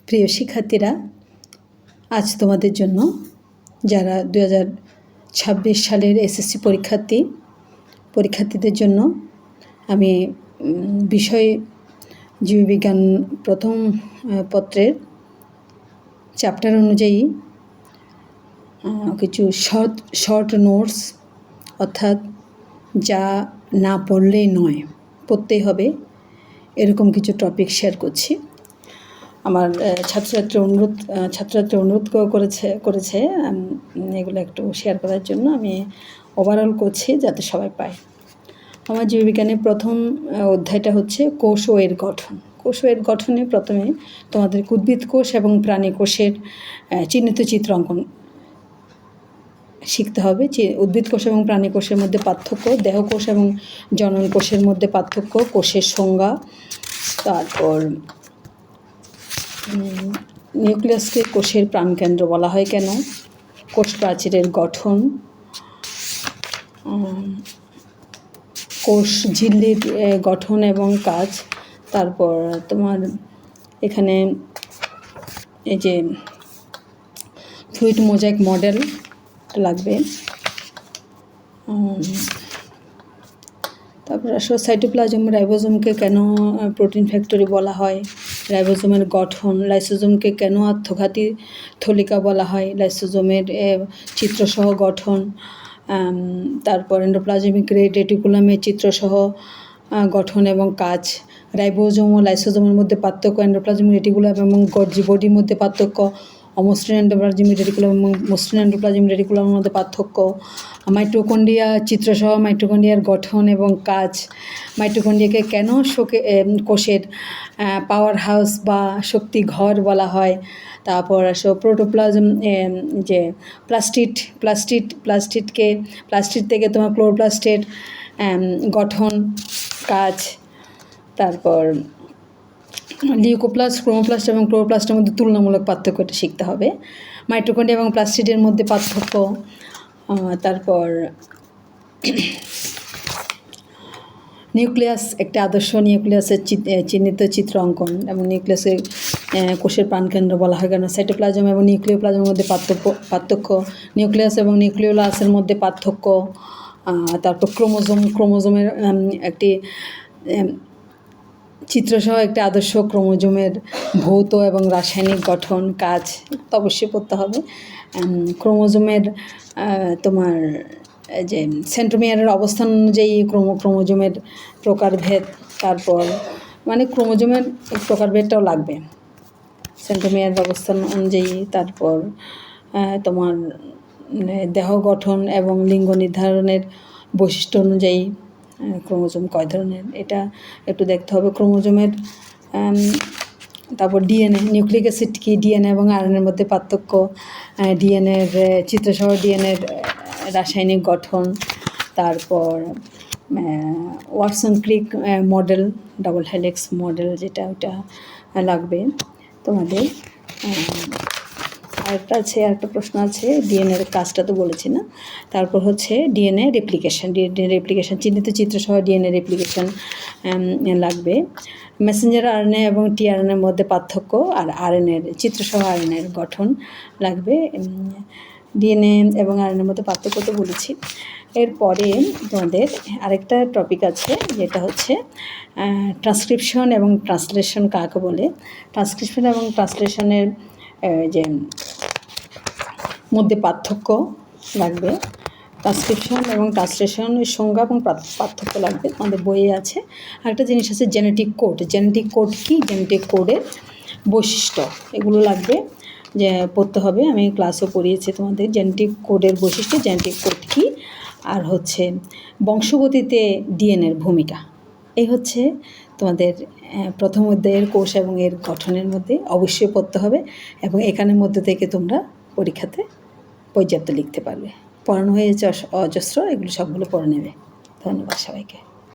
প্রিয় শিক্ষার্থীরা, আজ তোমাদের জন্য যারা 2026 সালের এসএসসি পরীক্ষার্থীদের জন্য আমি বিষয় জীববিজ্ঞান প্রথম পত্রের চ্যাপ্টার অনুযায়ী কিছু শর্ট নোটস, অর্থাৎ যা না পড়লেই নয়, পড়তেই হবে, এরকম কিছু টপিক শেয়ার করছি। আমার ছাত্রছাত্রী অনুরোধ করেছে এগুলো একটু শেয়ার করার জন্য। আমি ওভারঅল করছি যাতে সবাই পায়। আমার জীববিজ্ঞানের প্রথম অধ্যায়টা হচ্ছে কোষ ও এর গঠন। কোষ ও এর গঠনে প্রথমে তোমাদের উদ্ভিদ কোষ এবং প্রাণী কোষের চিহ্নিত চিত্র অঙ্কন শিখতে হবে। উদ্ভিদ কোষ এবং প্রাণী কোষের মধ্যে পার্থক্য, দেহকোষ এবং জনন কোষের মধ্যে পার্থক্য, কোষের সংজ্ঞা, তারপর নিউক্লিয়াসকে কোষের প্রাণকেন্দ্র বলা হয় কেন, কোষ প্রাচীরের গঠন, কোষ ঝিল্লির গঠন এবং কাজ, তারপর তোমার এখানে এই যে ফ্লুইড মোজাইক মডেল লাগবে। তারপর আসলে সাইটোপ্লাজম, রাইবোজোমকে কেন প্রোটিন ফ্যাক্টরি বলা হয়, রাইবোজোমের গঠন, লাইসোজোমকে কেন আত্মঘাতী থলিকা বলা হয়, লাইসোজোমের চিত্রসহ গঠন, তারপর এন্ডোপ্লাজমিক রেটিকুলামের চিত্রসহ গঠন এবং কাজ, রাইবোজোম ও লাইসোজোমের মধ্যে পার্থক্য, এন্ডোপ্লাজমিক রেটিকুলাম এবং গলজি বডির মধ্যে পার্থক্য, অমসৃণ এন্ডোপ্লাজমিক রেটিকুলাম এবং মসৃণ এন্ডোপ্লাজমিক রেটিকুলামের মধ্যে পার্থক্য, মাইটোকন্ড্রিয়া চিত্রসহ মাইটোকন্ড্রিয়ার গঠন এবং কাজ, মাইটোকন্ড্রিয়াকে কেন কোষের পাওয়ার হাউস বা শক্তি ঘর বলা হয়, তারপর আসো প্রোটোপ্লাজম, যে প্লাস্টিড থেকে তোমার ক্লোরোপ্লাস্টের গঠন, কাজ, তারপর লিউকোপ্লাস্ট, ক্রোমোপ্লাস্ট এবং ক্লোরোপ্লাস্টের মধ্যে তুলনামূলক পার্থক্যটা শিখতে হবে, মাইটোকন্ড্রিয়া এবং প্লাস্টিডের মধ্যে পার্থক্য, তারপর নিউক্লিয়াস, একটা আদর্শ নিউক্লিয়াসের চিহ্নিত চিত্র অঙ্কন এবং নিউক্লিয়াসের কোষের প্রাণকেন্দ্র বলা হয় কেন, সাইটোপ্লাজম এবং নিউক্লিওপ্লাজমের মধ্যে পার্থক্য, নিউক্লিয়াস এবং নিউক্লিওলাসের মধ্যে পার্থক্য, তারপর ক্রোমোজোমের একটি চিত্রসহ একটি আদর্শ ক্রোমোজোমের ভৌত এবং রাসায়নিক গঠন, কাজ তো অবশ্যই পড়তে হবে। ক্রোমোজোমের তোমার যে সেন্ট্রোমিয়ারের অবস্থান অনুযায়ী ক্রোমোজোমের প্রকারভেদ, তারপর মানে ক্রোমোজোমের প্রকারভেদটাও লাগবে সেন্ট্রোমিয়ারের অবস্থান অনুযায়ী, তারপর তোমার দেহ গঠন এবং লিঙ্গ নির্ধারণের বৈশিষ্ট্য অনুযায়ী ক্রোমোজোম কয় ধরনের এটা একটু দেখতে হবে। ক্রোমোজোমের তারপর ডিএনএ, নিউক্লিক অ্যাসিড কি, ডিএনএ এবং আরএনএর মধ্যে পার্থক্য, ডিএনএর চিত্রসহ ডিএনএর রাসায়নিক গঠন, তারপর Watson Crick model, double helix model যেটা, ওটা লাগবে তোমাদের। আরেকটা প্রশ্ন আছে, ডিএনএর কাজটা তো বলেছি না। তারপর হচ্ছে ডিএনএ রেপ্লিকেশন চিহ্নিত চিত্রসহ ডিএনএ রেপ্লিকেশন লাগবে। মেসেঞ্জার আরএনএ এবং টিআরএনএর মধ্যে পার্থক্য, আর আরএনএর চিত্রসহ আরএনএর গঠন লাগবে। ডিএনএ এবং আরএনএর মধ্যে পার্থক্য তো বলেছি। এরপরে তোমাদের আরেকটা টপিক আছে যেটা হচ্ছে ট্রান্সক্রিপশন এবং ট্রান্সলেশন কাকে বলে। ট্রান্সক্রিপশন এবং ট্রান্সলেশনের যে মধ্যে পার্থক্য লাগবে, ট্রান্সক্রিপশন এবং ট্রান্সলেশনের সংজ্ঞা এবং পার্থক্য লাগবে, আমাদের বইয়ে আছে। আরেকটা জিনিস আছে জেনেটিক কোড কি, জেনেটিক কোডের বৈশিষ্ট্য, এগুলো লাগবে যে পড়তে হবে। আমি ক্লাসও পড়িয়েছি তোমাদের জেনেটিক কোডের বৈশিষ্ট্য, জেনেটিক কোড কী, আর হচ্ছে বংশগতিতে ডিএনএর ভূমিকা। এই হচ্ছে তোমাদের প্রথম অধ্যায়ের কোষ এবং এর গঠনের মধ্যে অবশ্যই পড়তে হবে, এবং এখানের মধ্যে থেকে তোমরা পরীক্ষাতে পর্যাপ্ত লিখতে পারবে। পড়ানো হয়েছে অজস্র, এগুলো সবগুলো পড়ে নেবে। ধন্যবাদ সবাইকে।